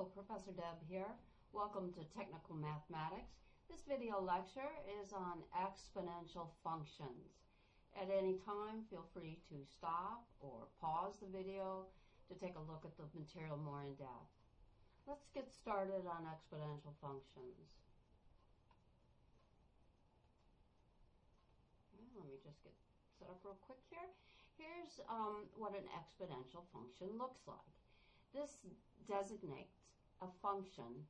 Hello, Professor Deb here. Welcome to Technical Mathematics. This video lecture is on exponential functions. At any time, feel free to stop or pause the video to take a look at the material more in depth. Let's get started on exponential functions. Okay, let me just get set up real quick here. Here's what an exponential function looks like. This designates a function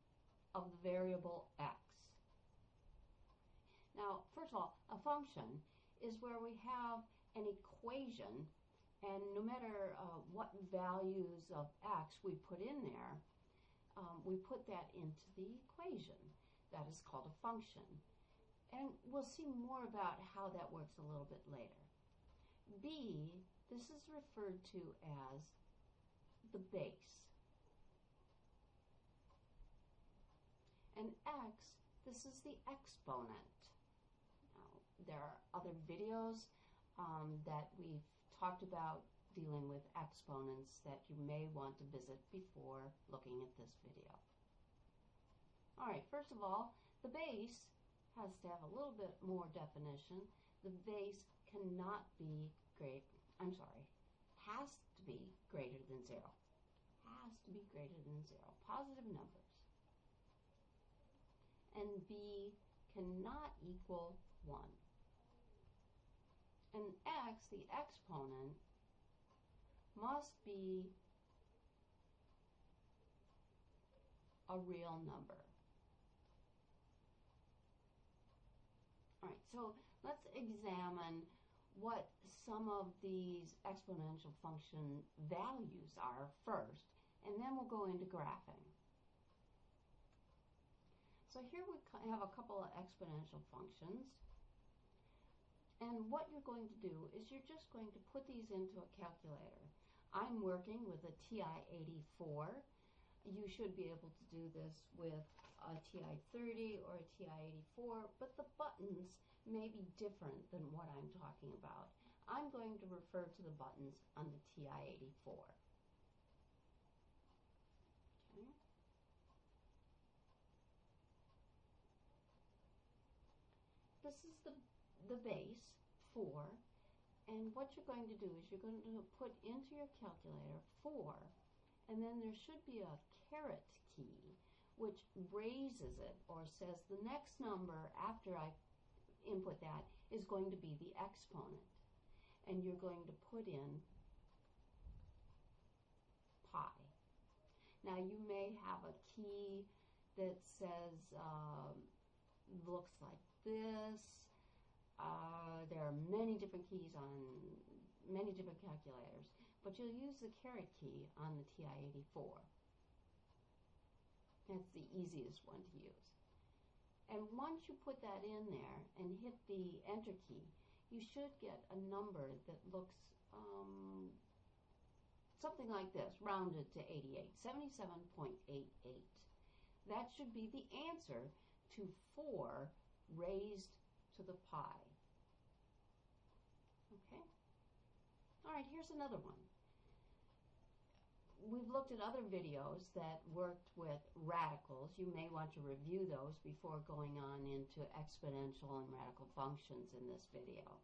of the variable x. Now, first of all, a function is where we have an equation, and no matter what values of x we put in there, we put that into the equation. That is called a function. And we'll see more about how that works a little bit later. B, this is referred to as the base. And x, this is the exponent. Now, there are other videos that we've talked about dealing with exponents that you may want to visit before looking at this video. All right, first of all, the base has to have a little bit more definition. The base cannot be has to be greater than 0. Has to be greater than 0. Positive numbers. And b cannot equal 1. And x, the exponent, must be a real number. All right, so let's examine what some of these exponential function values are first, and then we'll go into graphing. So here we have a couple of exponential functions, and what you're going to do is you're just going to put these into a calculator. I'm working with a TI-84. You should be able to do this with a TI-30 or a TI-84, but the buttons may be different than what I'm talking about. I'm going to refer to the buttons on the TI-84. Okay. This is the base, 4, and what you're going to do is you're going to put into your calculator 4, and then there should be a caret key which raises it or says the next number after I input that is going to be the exponent, and you're going to put in pi. Now you may have a key that says looks like this. There are many different keys on many different calculators, but you'll use the caret key on the TI-84. That's the easiest one to use. And once you put that in there and hit the enter key, you should get a number that looks something like this, rounded to 88, 77.88. That should be the answer to 4 raised to the pi. Okay? All right, here's another one. We've looked at other videos that worked with radicals. You may want to review those before going on into exponential and radical functions in this video.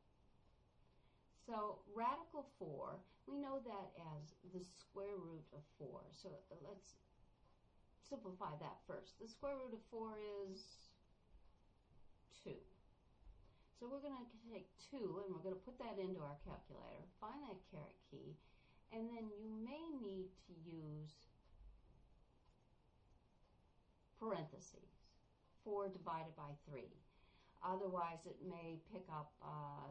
So radical 4, we know that as the square root of 4. So let's simplify that first. The square root of 4 is 2. So we're going to take 2 and we're going to put that into our calculator, find that caret key, and then you may need to use parentheses, 4 divided by 3. Otherwise it may pick up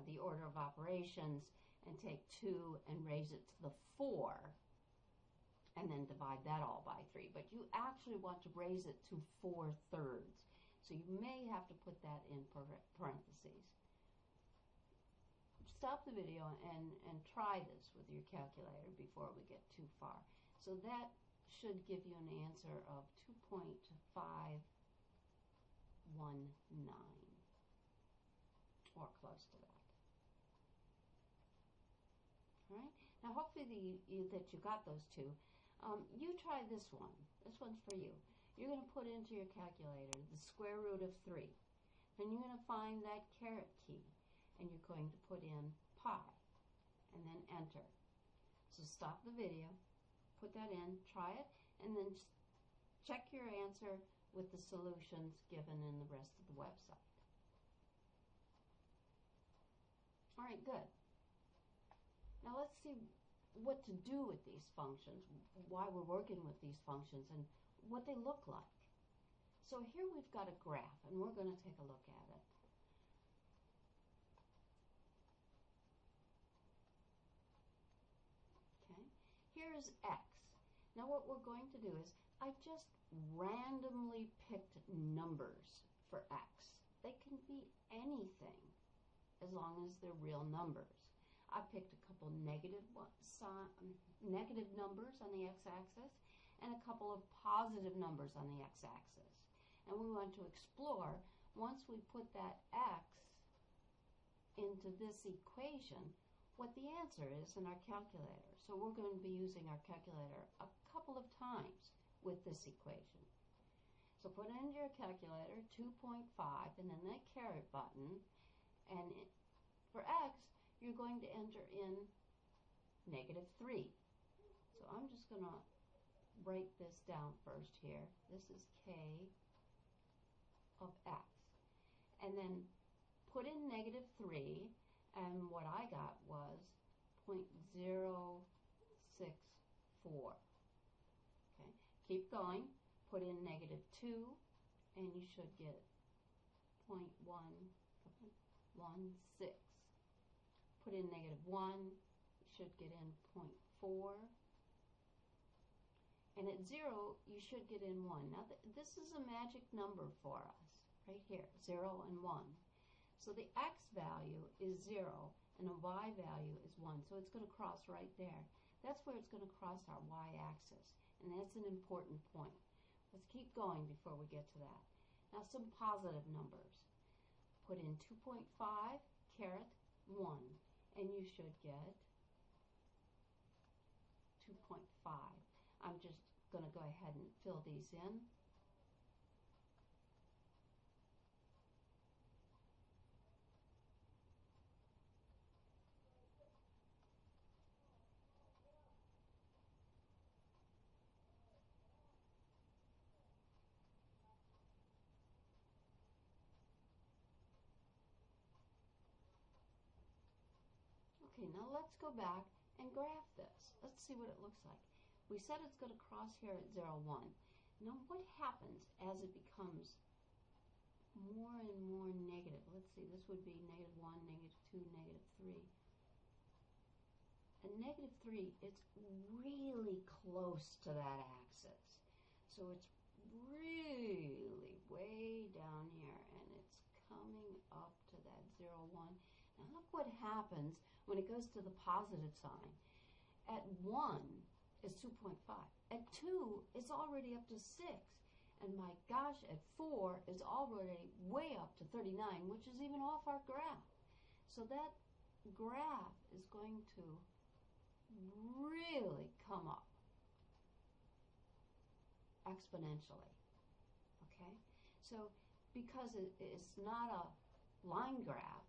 the order of operations and take 2 and raise it to the 4 and then divide that all by 3. But you actually want to raise it to 4/3. So you may have to put that in parentheses. Stop the video and try this with your calculator before we get too far. So that should give you an answer of 2.519, or close to that. All right. Now hopefully that you got those two. You try this one. This one's for you. You're going to put into your calculator the square root of 3. Then you're going to find that caret key, and you're going to put in pi, and then enter. So stop the video, put that in, try it, and then check your answer with the solutions given in the rest of the website. All right, good. Now let's see what to do with these functions, why we're working with these functions, and what they look like. So here we've got a graph, and we're going to take a look at it. Okay, here is x. Now what we're going to do is, I've just randomly picked numbers for x. They can be anything as long as they're real numbers. I picked a couple negative numbers on the x-axis and a couple of positive numbers on the x-axis. And we want to explore, once we put that x into this equation, what the answer is in our calculator. So we're going to be using our calculator a couple of times with this equation. So put into your calculator 2.5 and then that caret button, and for x, you're going to enter in -3. So I'm just going to break this down first here. This is k of x. And then put in -3, and what I got was 0.064. Okay, keep going. Put in -2, and you should get 0.116. Put in -1, you should get in 0.4. And at 0, you should get in 1. Now, this is a magic number for us, right here, 0 and 1. So the x value is 0, and the y value is 1. So it's going to cross right there. That's where it's going to cross our y-axis, and that's an important point. Let's keep going before we get to that. Now, some positive numbers. Put in 2.5 caret 1, and you should get 2.5. I'm just going to go ahead and fill these in. Okay, now let's go back and graph this. Let's see what it looks like. We said it's going to cross here at 0, 1. Now what happens as it becomes more and more negative? Let's see, this would be -1, -2, -3. And -3, it's really close to that axis. So it's really way down here, and it's coming up to that 0, 1. Now look what happens when it goes to the positive sign. At 1 is 2.5. At 2, it's already up to 6. And my gosh, at 4 is already way up to 39, which is even off our graph. So that graph is going to really come up exponentially. Okay? So because it's not a line graph,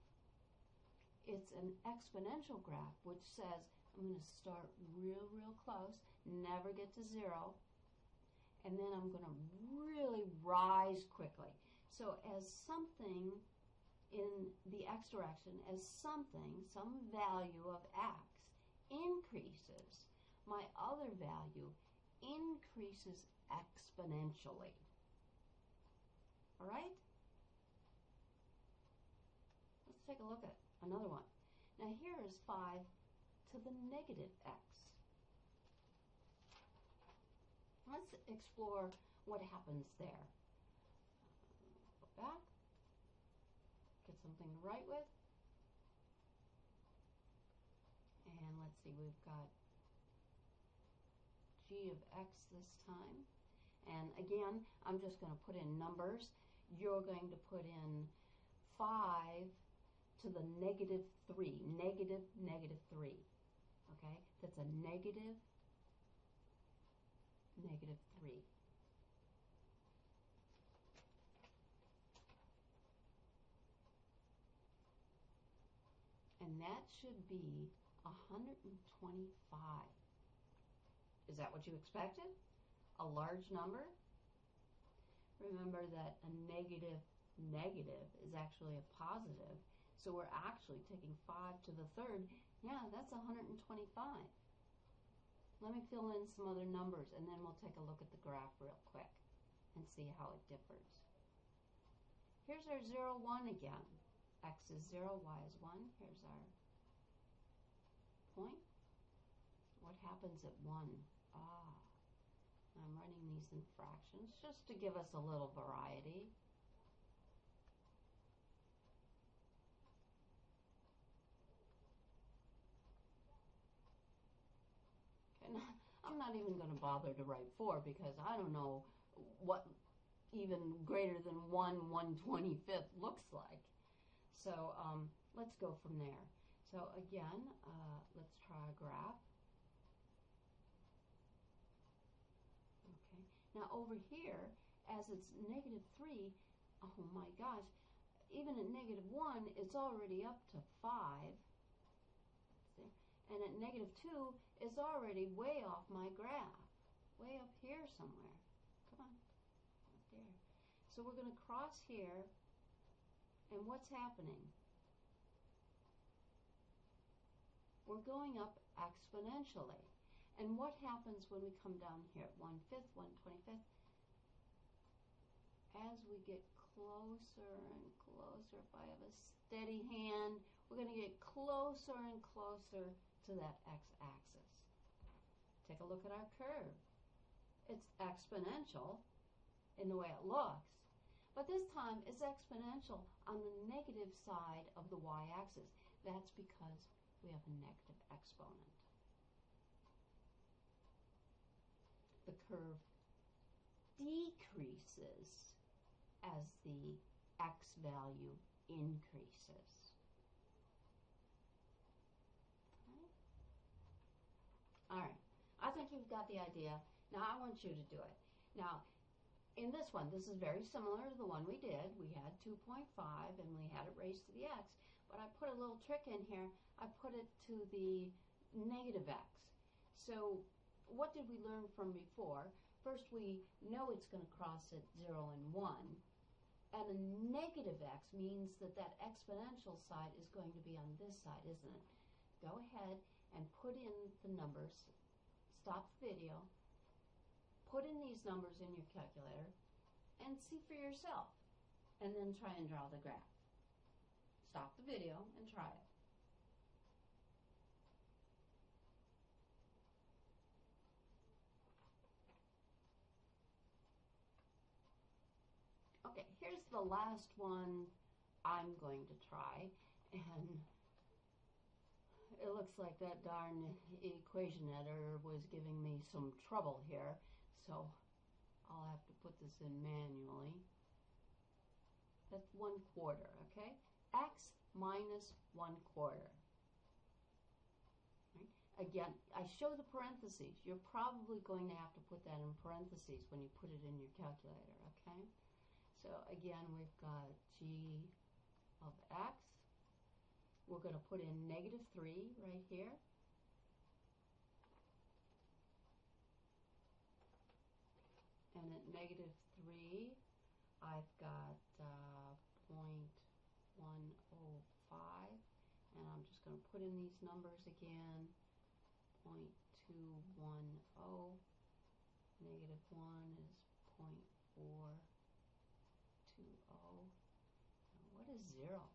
it's an exponential graph, which says I'm going to start real close, never get to 0, and then I'm going to really rise quickly. So as something in the x direction, as something, some value of x increases, my other value increases exponentially. All right? Let's take a look at another one. Now here is 5 to the -x. Let's explore what happens there. Go back. Get something to write with. And let's see, we've got g of x this time. And again, I'm just going to put in numbers. You're going to put in 5 to the -3, -3. Okay, that's a negative negative 3. And that should be 125. Is that what you expected? A large number? Remember that a negative is actually a positive, so we're actually taking 5 to the third. Yeah, that's 125. Let me fill in some other numbers, and then we'll take a look at the graph real quick and see how it differs. Here's our 0, 1 again. X is 0, y is 1. Here's our point. What happens at 1? I'm running these in fractions just to give us a little variety. Okay, I'm not even going to bother to write 4 because I don't know what even greater than 1/125th looks like. So let's go from there. So again, let's try a graph. Okay. Now over here, as it's negative 3, oh my gosh, even at negative 1, it's already up to 5. See? And at negative 2, it's already way off my graph. Way up here somewhere. Come on. Up there. So we're going to cross here. And what's happening? We're going up exponentially. And what happens when we come down here? 1/5, 1/25th. As we get closer and closer, if I have a steady hand, we're going to get closer and closer to that x-axis. Take a look at our curve. It's exponential in the way it looks, but this time it's exponential on the negative side of the y-axis. That's because we have a negative exponent. The curve decreases as the x value increases. All right, I think you've got the idea. Now I want you to do it. Now, in this one, this is very similar to the one we did. We had 2.5 and we had it raised to the x, but I put a little trick in here. I put it to the negative x. So what did we learn from before? First, we know it's going to cross at 0 and 1. And a negative x means that that exponential side is going to be on this side, isn't it? Go ahead and put in the numbers. Stop the video. Put in these numbers in your calculator and see for yourself. And then try and draw the graph. Stop the video and try it. Okay, here's the last one I'm going to try, and it looks like that darn equation editor was giving me some trouble here, so I'll have to put this in manually. That's 1/4, okay? X minus 1/4. Right? Again, I show the parentheses. You're probably going to have to put that in parentheses when you put it in your calculator, okay? So again, we've got g of x. We're going to put in negative 3 right here. And at negative 3, I've got 0.105. And I'm just going to put in these numbers again. 0.210. Negative 1 is 0.420. Now what is 0?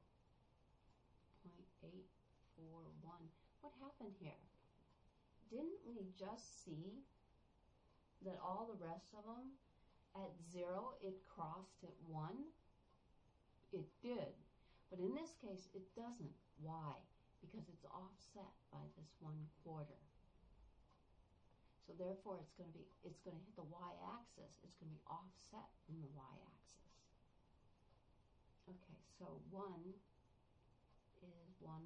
0.841. What happened here? Didn't we just see that all the rest of them at 0 it crossed at 1? It did. But in this case it doesn't. Why? Because it's offset by this 1/4. So therefore it's going to hit the y-axis. It's going to be offset from the y-axis. Okay, so 1 is 1.6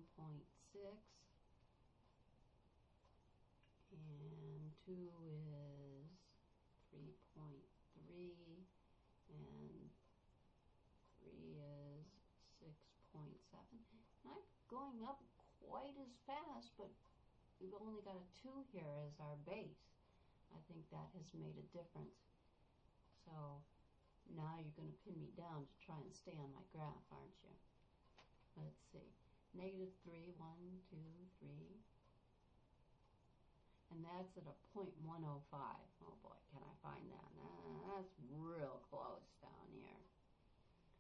and 2 is 3.5 going up quite as fast, but we've only got a 2 here as our base. I think that has made a difference. So now you're going to pin me down to try and stay on my graph, aren't you? Let's see. -3, 1, 2, 3. And that's at a 0.105. Oh boy, can I find that? That's real close down here.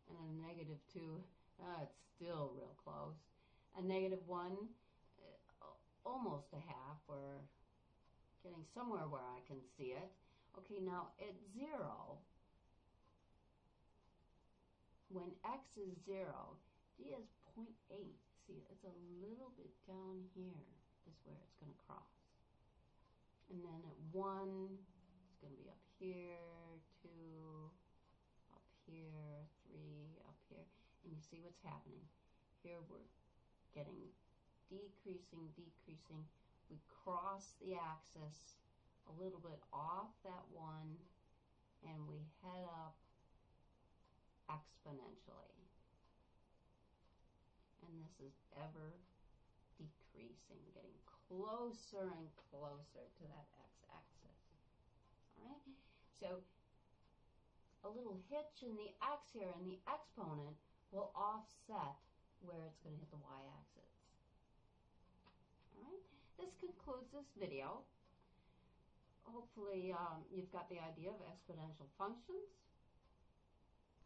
And a -2, it's still real close. A -1, almost a half. We're getting somewhere where I can see it. Okay, now at 0, when x is 0, d is 0.8. See, it's a little bit down here is where it's going to cross. And then at 1, it's going to be up here, 2, up here, 3, up here. And you see what's happening. Here we're getting decreasing, decreasing. We cross the axis a little bit off that 1, and we head up exponentially. And this is ever decreasing, getting closer and closer to that x-axis. All right? So a little hitch in the x here, and the exponent will offset where it's going to hit the y-axis. All right? This concludes this video. Hopefully you've got the idea of exponential functions,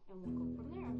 and we'll go from there.